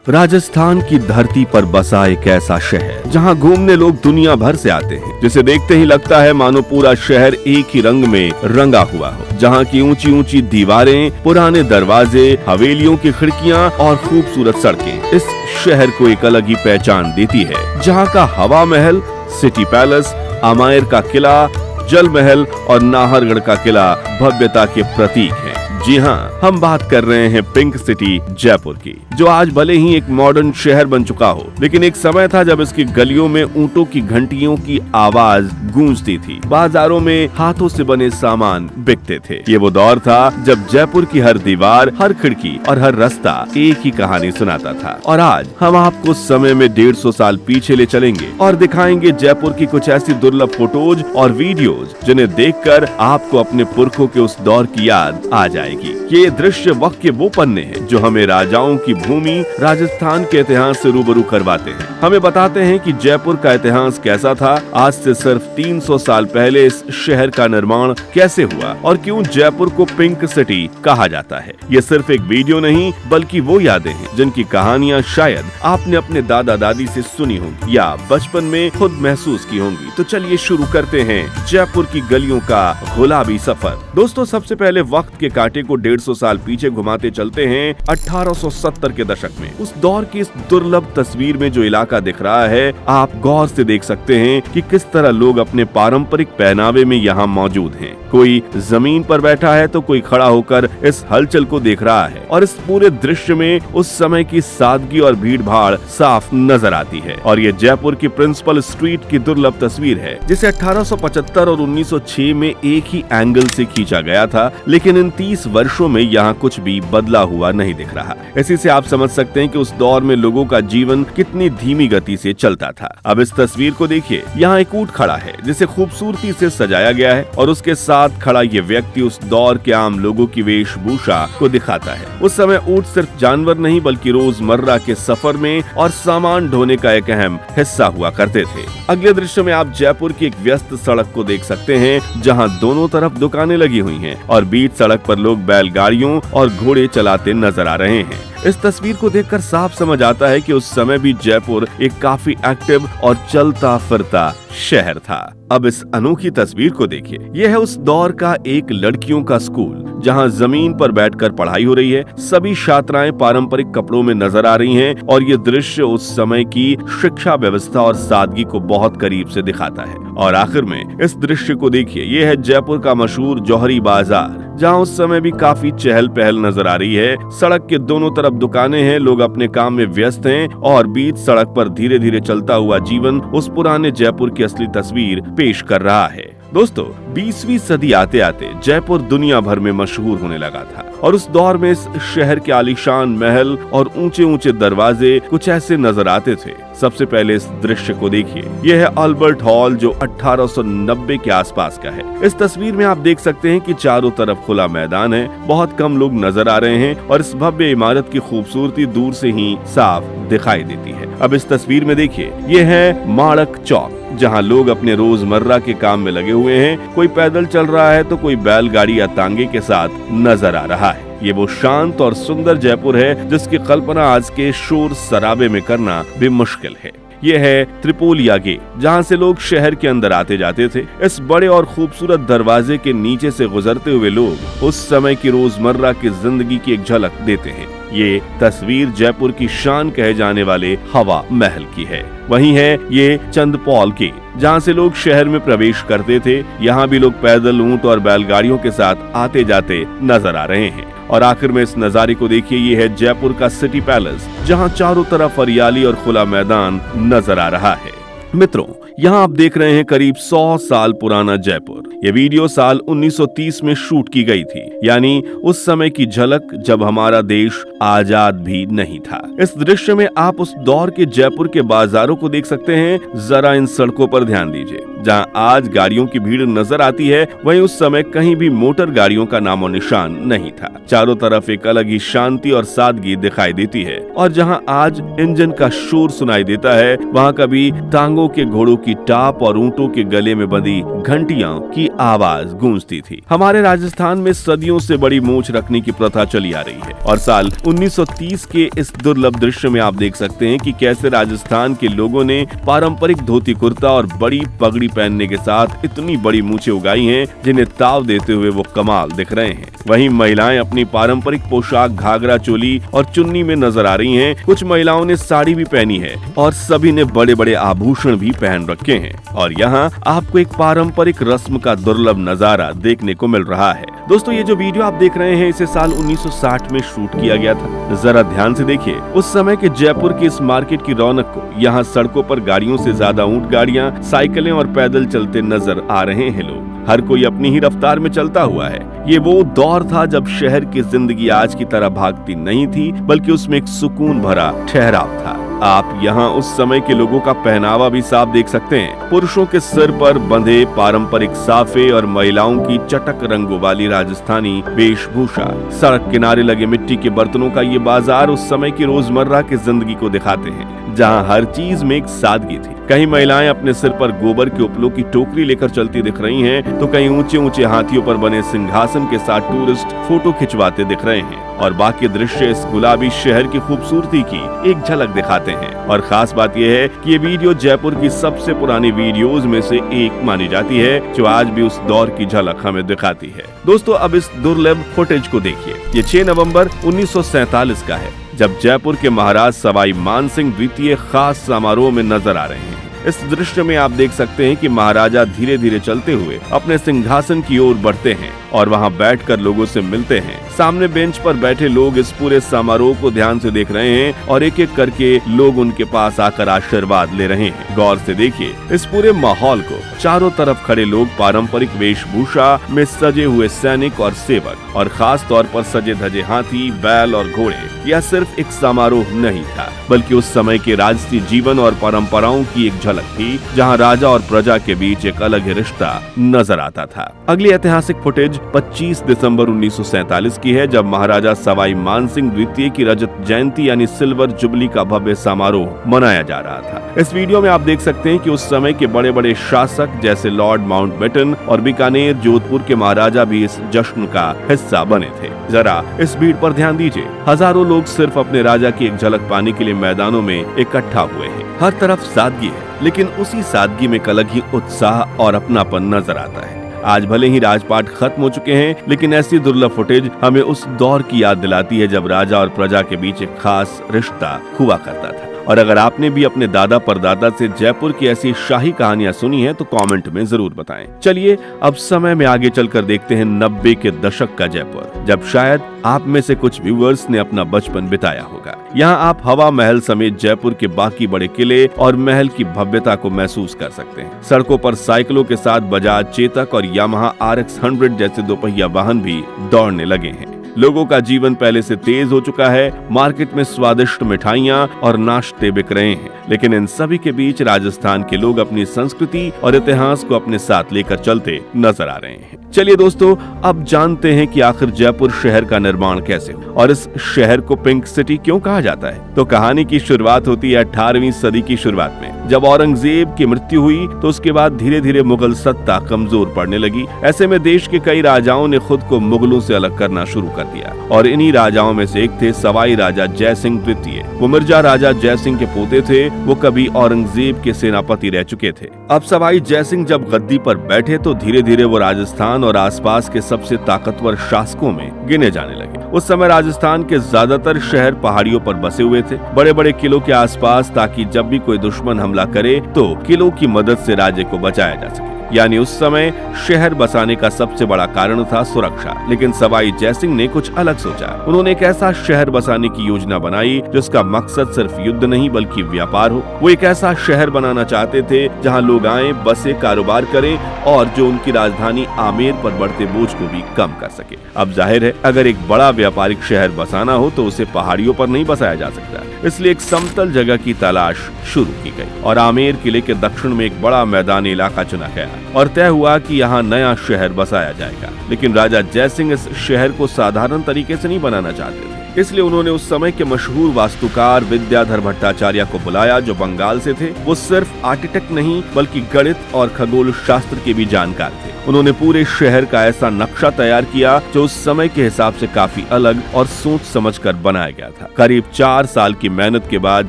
राजस्थान की धरती पर बसा एक ऐसा शहर जहां घूमने लोग दुनिया भर से आते हैं, जिसे देखते ही लगता है मानो पूरा शहर एक ही रंग में रंगा हुआ हो। जहां की ऊंची ऊंची दीवारें, पुराने दरवाजे, हवेलियों की खिड़कियां और खूबसूरत सड़कें इस शहर को एक अलग ही पहचान देती है। जहां का हवा महल, सिटी पैलेस, आमेर का किला, जल महल और नाहरगढ़ का किला भव्यता के प्रतीक हैं। जी हाँ, हम बात कर रहे हैं पिंक सिटी जयपुर की, जो आज भले ही एक मॉडर्न शहर बन चुका हो, लेकिन एक समय था जब इसकी गलियों में ऊंटों की घंटियों की आवाज गूंजती थी। बाजारों में हाथों से बने सामान बिकते थे। ये वो दौर था जब जयपुर की हर दीवार, हर खिड़की और हर रास्ता एक ही कहानी सुनाता था। और आज हम आपको समय में 150 साल पीछे ले चलेंगे और दिखाएंगे जयपुर की कुछ ऐसी दुर्लभ फोटोज और वीडियोज जिन्हें देखकर आपको अपने पुरखों के उस दौर की याद आ जाएगी। ये दृश्य वक्त के वो पन्ने हैं जो हमें राजाओं की भूमि राजस्थान के इतिहास से रूबरू करवाते हैं। हमें बताते हैं कि जयपुर का इतिहास कैसा था, आज से सिर्फ 300 साल पहले इस शहर का निर्माण कैसे हुआ और क्यों जयपुर को पिंक सिटी कहा जाता है। ये सिर्फ एक वीडियो नहीं, बल्कि वो यादें हैं जिनकी कहानियां शायद आपने अपने दादा दादी से सुनी होंगी या बचपन में खुद महसूस की होंगी। तो चलिए शुरू करते हैं जयपुर की गलियों का गुलाबी सफर। दोस्तों, सबसे पहले वक्त के कांटे को 150 साल पीछे घुमाते चलते हैं 1870 के दशक में। उस दौर की इस दुर्लभ तस्वीर में जो इलाका दिख रहा है, आप गौर से देख सकते हैं कि किस तरह लोग अपने पारंपरिक पहनावे में यहाँ मौजूद हैं। कोई जमीन पर बैठा है तो कोई खड़ा होकर इस हलचल को देख रहा है और इस पूरे दृश्य में उस समय की सादगी और भीड़ भाड़ साफ नजर आती है। और ये जयपुर की प्रिंसिपल स्ट्रीट की दुर्लभ तस्वीर है, जिसे 1875 और 1906 में एक ही एंगल से खींचा गया था, लेकिन इन 30 वर्षों में यहाँ कुछ भी बदला हुआ नहीं दिख रहा। इसी से आप समझ सकते हैं कि उस दौर में लोगों का जीवन कितनी धीमी गति से चलता था। अब इस तस्वीर को देखिए, यहाँ एक ऊंट खड़ा है जिसे खूबसूरती से सजाया गया है और उसके साथ खड़ा ये व्यक्ति उस दौर के आम लोगों की वेशभूषा को दिखाता है। उस समय ऊंट सिर्फ जानवर नहीं बल्कि रोजमर्रा के सफर में और सामान ढोने का एक अहम हिस्सा हुआ करते थे। अगले दृश्य में आप जयपुर की एक व्यस्त सड़क को देख सकते हैं, जहाँ दोनों तरफ दुकानें लगी हुई हैं और बीच सड़क पर लोग बैलगाड़ियों और घोड़े चलाते नजर आ रहे हैं। इस तस्वीर को देखकर साफ समझ आता है कि उस समय भी जयपुर एक काफी एक्टिव और चलता फिरता शहर था। अब इस अनोखी तस्वीर को देखिए, यह है उस दौर का एक लड़कियों का स्कूल, जहां जमीन पर बैठकर पढ़ाई हो रही है। सभी छात्राएं पारंपरिक कपड़ों में नजर आ रही हैं और ये दृश्य उस समय की शिक्षा व्यवस्था और सादगी को बहुत करीब से दिखाता है। और आखिर में इस दृश्य को देखिए, ये है जयपुर का मशहूर जौहरी बाजार, जहां उस समय भी काफी चहल पहल नजर आ रही है। सड़क के दोनों तरफ दुकानें हैं, लोग अपने काम में व्यस्त हैं और बीच सड़क पर धीरे धीरे चलता हुआ जीवन उस पुराने जयपुर की असली तस्वीर पेश कर रहा है। दोस्तों, 20वीं सदी आते आते जयपुर दुनिया भर में मशहूर होने लगा था और उस दौर में इस शहर के आलीशान महल और ऊंचे ऊंचे दरवाजे कुछ ऐसे नजर आते थे। सबसे पहले इस दृश्य को देखिए, यह है अल्बर्ट हॉल, जो 1890 के आसपास का है। इस तस्वीर में आप देख सकते हैं कि चारों तरफ खुला मैदान है, बहुत कम लोग नजर आ रहे हैं और इस भव्य इमारत की खूबसूरती दूर से ही साफ दिखाई देती है। अब इस तस्वीर में देखिए, यह है माड़क चौक, जहां लोग अपने रोजमर्रा के काम में लगे हुए हैं। कोई पैदल चल रहा है तो कोई बैलगाड़ी या तांगे के साथ नजर आ रहा है। ये वो शांत और सुंदर जयपुर है जिसकी कल्पना आज के शोर शराबे में करना भी मुश्किल है। ये है त्रिपोलिया गेट, जहाँ से लोग शहर के अंदर आते जाते थे। इस बड़े और खूबसूरत दरवाजे के नीचे से गुजरते हुए लोग उस समय की रोजमर्रा की जिंदगी की एक झलक देते हैं। ये तस्वीर जयपुर की शान कहे जाने वाले हवा महल की है। वहीं है ये चंदपौल गेट, जहाँ से लोग शहर में प्रवेश करते थे। यहाँ भी लोग पैदल, ऊंट और बैलगाड़ियों के साथ आते जाते नजर आ रहे हैं। और आखिर में इस नजारे को देखिए, ये है जयपुर का सिटी पैलेस, जहाँ चारों तरफ हरियाली और खुला मैदान नजर आ रहा है। मित्रों, यहाँ आप देख रहे हैं करीब 100 साल पुराना जयपुर। ये वीडियो साल 1930 में शूट की गई थी, यानी उस समय की झलक जब हमारा देश आजाद भी नहीं था। इस दृश्य में आप उस दौर के जयपुर के बाजारों को देख सकते हैं। जरा इन सड़कों पर ध्यान दीजिए, जहां आज गाड़ियों की भीड़ नजर आती है, वहीं उस समय कहीं भी मोटर गाड़ियों का नामो निशान नहीं था। चारों तरफ एक अलग ही शांति और सादगी दिखाई देती है, और जहां आज इंजन का शोर सुनाई देता है, वहां कभी टांगों के घोड़ों की टाप और ऊंटों के गले में बंधी घंटियों की आवाज गूंजती थी। हमारे राजस्थान में सदियों से बड़ी मूंछ रखने की प्रथा चली आ रही है, और साल 1930 के इस दुर्लभ दृश्य में आप देख सकते हैं कि कैसे राजस्थान के लोगों ने पारंपरिक धोती कुर्ता और बड़ी पगड़ी पहनने के साथ इतनी बड़ी मूंछें उगाई हैं, जिन्हें ताव देते हुए वो कमाल दिख रहे हैं। वहीं महिलाएं अपनी पारंपरिक पोशाक घाघरा चोली और चुन्नी में नजर आ रही हैं। कुछ महिलाओं ने साड़ी भी पहनी है, और सभी ने बड़े बड़े आभूषण भी पहन रखे हैं, और यहाँ आपको एक पारंपरिक रस्म का दुर्लभ नजारा देखने को मिल रहा है। दोस्तों, ये जो वीडियो आप देख रहे हैं, इसे साल 1960 में शूट किया गया था। जरा ध्यान से देखिए, उस समय के जयपुर की इस मार्केट की रौनक को यहाँ सड़कों पर गाड़ियों से ज्यादा ऊंट गाड़ियाँ, साइकिलें और पैदल चलते नजर आ रहे हैं लोग। हर कोई अपनी ही रफ्तार में चलता हुआ है। ये वो दौर था जब शहर की जिंदगी आज की तरह भागती नहीं थी, बल्कि उसमें एक सुकून भरा ठहराव था। आप यहाँ उस समय के लोगों का पहनावा भी साफ देख सकते हैं। पुरुषों के सिर पर बंधे पारंपरिक साफे और महिलाओं की चटक रंगों वाली राजस्थानी वेशभूषा। सड़क किनारे लगे मिट्टी के बर्तनों का ये बाजार उस समय की रोजमर्रा की जिंदगी को दिखाते हैं, जहाँ हर चीज में एक सादगी थी। कहीं महिलाएं अपने सिर पर गोबर के उपलों की टोकरी लेकर चलती दिख रही हैं, तो कहीं ऊंचे ऊंचे हाथियों पर बने सिंहासन के साथ टूरिस्ट फोटो खिंचवाते दिख रहे हैं। और बाकी दृश्य इस गुलाबी शहर की खूबसूरती की एक झलक दिखाते हैं। और खास बात यह है कि ये वीडियो जयपुर की सबसे पुरानी वीडियोस में से एक मानी जाती है, जो आज भी उस दौर की झलक हमें दिखाती है। दोस्तों, अब इस दुर्लभ फुटेज को देखिए। ये 6 नवंबर 1947 का है, जब जयपुर के महाराज सवाई मानसिंह द्वितीय खास समारोह में नजर आ रहे हैं। इस दृश्य में आप देख सकते हैं कि महाराजा धीरे धीरे चलते हुए अपने सिंहासन की ओर बढ़ते हैं और वहां बैठकर लोगों से मिलते हैं। सामने बेंच पर बैठे लोग इस पूरे समारोह को ध्यान से देख रहे हैं, और एक एक करके लोग उनके पास आकर आशीर्वाद ले रहे हैं। गौर से देखिए इस पूरे माहौल को। चारों तरफ खड़े लोग पारंपरिक वेशभूषा में सजे हुए सैनिक और सेवक, और खास तौर पर सजे धजे हाथी, बैल और घोड़े। यह सिर्फ एक समारोह नहीं था, बल्कि उस समय के राजसी जीवन और परंपराओं की एक झलक थी, जहां राजा और प्रजा के बीच एक अलग ही रिश्ता नजर आता था। अगली ऐतिहासिक फुटेज 25 दिसंबर 1947 की है, जब महाराजा सवाई मानसिंह द्वितीय की रजत जयंती यानी सिल्वर जुबली का भव्य समारोह मनाया जा रहा था। इस वीडियो में आप देख सकते हैं कि उस समय के बड़े बड़े शासक जैसे लॉर्ड माउंटबेटन और बीकानेर, जोधपुर के महाराजा भी इस जश्न का हिस्सा बने थे। जरा इस भीड़ पर ध्यान दीजिए। हजारों लोग सिर्फ अपने राजा की एक झलक पाने के लिए मैदानों में इकट्ठा हुए हैं। हर तरफ सादगी है, लेकिन उसी सादगी में एक अलग ही उत्साह और अपनापन नजर आता है। आज भले ही राजपाट खत्म हो चुके हैं, लेकिन ऐसी दुर्लभ फुटेज हमें उस दौर की याद दिलाती है जब राजा और प्रजा के बीच एक खास रिश्ता हुआ करता था। और अगर आपने भी अपने दादा परदादा से जयपुर की ऐसी शाही कहानियां सुनी हैं, तो कमेंट में जरूर बताएं। चलिए अब समय में आगे चलकर देखते हैं 90 के दशक का जयपुर, जब शायद आप में से कुछ व्यूअर्स ने अपना बचपन बिताया होगा। यहाँ आप हवा महल समेत जयपुर के बाकी बड़े किले और महल की भव्यता को महसूस कर सकते हैं। सड़कों पर साइकिलों के साथ बजाज, चेतक और यामाहा RX 100 जैसे दोपहिया वाहन भी दौड़ने लगे हैं। लोगों का जीवन पहले से तेज हो चुका है। मार्केट में स्वादिष्ट मिठाइयाँ और नाश्ते बिक रहे हैं, लेकिन इन सभी के बीच राजस्थान के लोग अपनी संस्कृति और इतिहास को अपने साथ लेकर चलते नजर आ रहे हैं। चलिए दोस्तों, अब जानते हैं कि आखिर जयपुर शहर का निर्माण कैसे हुआ और इस शहर को पिंक सिटी क्यों कहा जाता है। तो कहानी की शुरुआत होती है 18वीं सदी की शुरुआत में, जब औरंगजेब की मृत्यु हुई। तो उसके बाद धीरे धीरे मुगल सत्ता कमजोर पड़ने लगी। ऐसे में देश के कई राजाओं ने खुद को मुगलों से अलग करना शुरू कर दिया, और इन्हीं राजाओं में से एक थे सवाई राजा जय सिंह द्वितीय। वो मिर्जा राजा जय सिंह के पोते थे। वो कभी औरंगजेब के सेनापति रह चुके थे। अब सवाई जय सिंह जब गद्दी पर बैठे, तो धीरे धीरे वो राजस्थान और आसपास के सबसे ताकतवर शासकों में गिने जाने लगे। उस समय राजस्थान के ज्यादातर शहर पहाड़ियों पर बसे हुए थे, बड़े बड़े किलों के आसपास, ताकि जब भी कोई दुश्मन हमला करे तो किलों की मदद से राज्य को बचाया जा सके। यानी उस समय शहर बसाने का सबसे बड़ा कारण था सुरक्षा। लेकिन सवाई जयसिंह ने कुछ अलग सोचा। उन्होंने एक ऐसा शहर बसाने की योजना बनाई जिसका मकसद सिर्फ युद्ध नहीं बल्कि व्यापार हो। वो एक ऐसा शहर बनाना चाहते थे जहाँ लोग आए, बसे, कारोबार करें और जो उनकी राजधानी आमेर पर बढ़ते बोझ को भी कम कर सके। अब जाहिर है, अगर एक बड़ा व्यापारिक शहर बसाना हो तो उसे पहाड़ियों पर नहीं बसाया जा सकता, इसलिए एक समतल जगह की तलाश शुरू की गई और आमेर किले के दक्षिण में एक बड़ा मैदानी इलाका चुना गया और तय हुआ कि यहाँ नया शहर बसाया जाएगा। लेकिन राजा जयसिंह इस शहर को साधारण तरीके से नहीं बनाना चाहते थे, इसलिए उन्होंने उस समय के मशहूर वास्तुकार विद्याधर भट्टाचार्य को बुलाया, जो बंगाल से थे। वो सिर्फ आर्किटेक्ट नहीं बल्कि गणित और खगोल शास्त्र के भी जानकार थे। उन्होंने पूरे शहर का ऐसा नक्शा तैयार किया जो उस समय के हिसाब से काफी अलग और सोच समझकर बनाया गया था। करीब 4 साल की मेहनत के बाद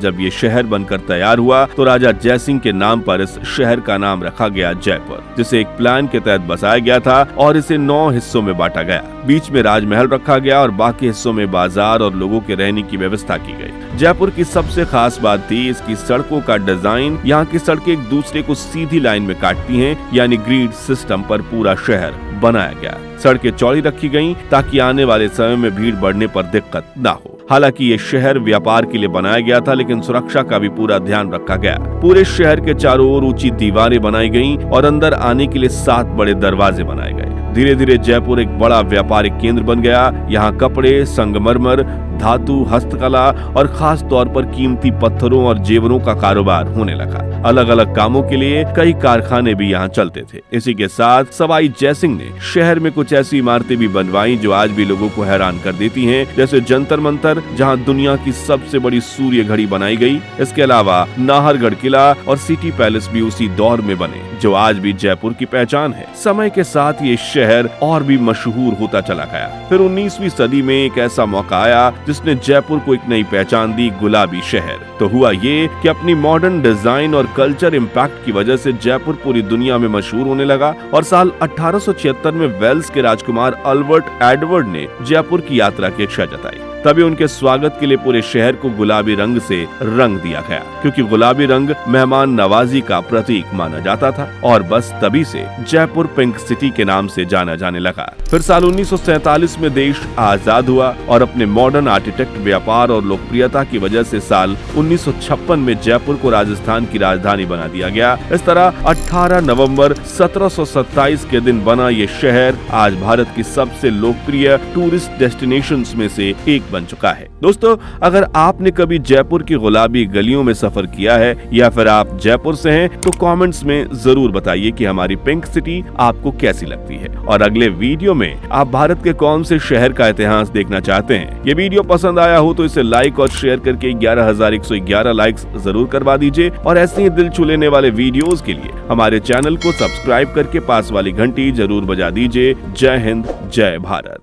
जब ये शहर बनकर तैयार हुआ तो राजा जयसिंह के नाम पर इस शहर का नाम रखा गया जयपुर, जिसे एक प्लान के तहत बसाया गया था और इसे 9 हिस्सों में बांटा गया। बीच में राजमहल रखा गया और बाकी हिस्सों में बाजार और लोगों के रहने की व्यवस्था की गई। जयपुर की सबसे खास बात थी इसकी सड़कों का डिजाइन। यहाँ की सड़कें एक दूसरे को सीधी लाइन में काटती हैं, यानी ग्रिड सिस्टम पर पूरा शहर बनाया गया। सड़कें चौड़ी रखी गईं ताकि आने वाले समय में भीड़ बढ़ने पर दिक्कत न हो। हालांकि ये शहर व्यापार के लिए बनाया गया था, लेकिन सुरक्षा का भी पूरा ध्यान रखा गया। पूरे शहर के चारों ओर ऊंची दीवारें बनाई गईं और अंदर आने के लिए 7 बड़े दरवाजे बनाए गए। धीरे धीरे जयपुर एक बड़ा व्यापारिक केंद्र बन गया। यहाँ कपड़े, संगमरमर, धातु, हस्तकला और खास तौर पर कीमती पत्थरों और जेवरों का कारोबार होने लगा। अलग अलग कामों के लिए कई कारखाने भी यहाँ चलते थे। इसी के साथ सवाई जयसिंह ने शहर में कुछ ऐसी इमारतें भी बनवाई जो आज भी लोगों को हैरान कर देती हैं, जैसे जंतर मंतर, जहाँ दुनिया की सबसे बड़ी सूर्य घड़ी बनाई गई। इसके अलावा नाहरगढ़ किला और सिटी पैलेस भी उसी दौर में बने, जो आज भी जयपुर की पहचान है। समय के साथ ये शहर और भी मशहूर होता चला गया। फिर 19वीं सदी में एक ऐसा मौका आया जिसने जयपुर को एक नई पहचान दी, गुलाबी शहर। तो हुआ ये कि अपनी मॉडर्न डिजाइन और कल्चर इम्पैक्ट की वजह से जयपुर पूरी दुनिया में मशहूर होने लगा और साल 1876 में वेल्स के राजकुमार अल्बर्ट एडवर्ड ने जयपुर की यात्रा की इच्छा जताई। तभी उनके स्वागत के लिए पूरे शहर को गुलाबी रंग से रंग दिया गया, क्योंकि गुलाबी रंग मेहमान नवाजी का प्रतीक माना जाता था और बस तभी से जयपुर पिंक सिटी के नाम से जाना जाने लगा। फिर साल 1947 में देश आजाद हुआ और अपने मॉडर्न आर्किटेक्ट, व्यापार और लोकप्रियता की वजह से साल 1956 में जयपुर को राजस्थान की राजधानी बना दिया गया। इस तरह 18 नवंबर 1727 के दिन बना ये शहर आज भारत की सबसे लोकप्रिय टूरिस्ट डेस्टिनेशंस में से एक बन चुका है। दोस्तों, अगर आपने कभी जयपुर की गुलाबी गलियों में सफर किया है या फिर आप जयपुर से हैं, तो कमेंट्स में जरूर बताइए कि हमारी पिंक सिटी आपको कैसी लगती है और अगले वीडियो में आप भारत के कौन से शहर का इतिहास देखना चाहते हैं। ये वीडियो पसंद आया हो तो इसे लाइक और शेयर करके 11,111 लाइक्स जरूर करवा दीजिए और ऐसे ही दिल छू लेने वाले वीडियोस के लिए हमारे चैनल को सब्सक्राइब करके पास वाली घंटी जरूर बजा दीजिए। जय हिंद, जय भारत।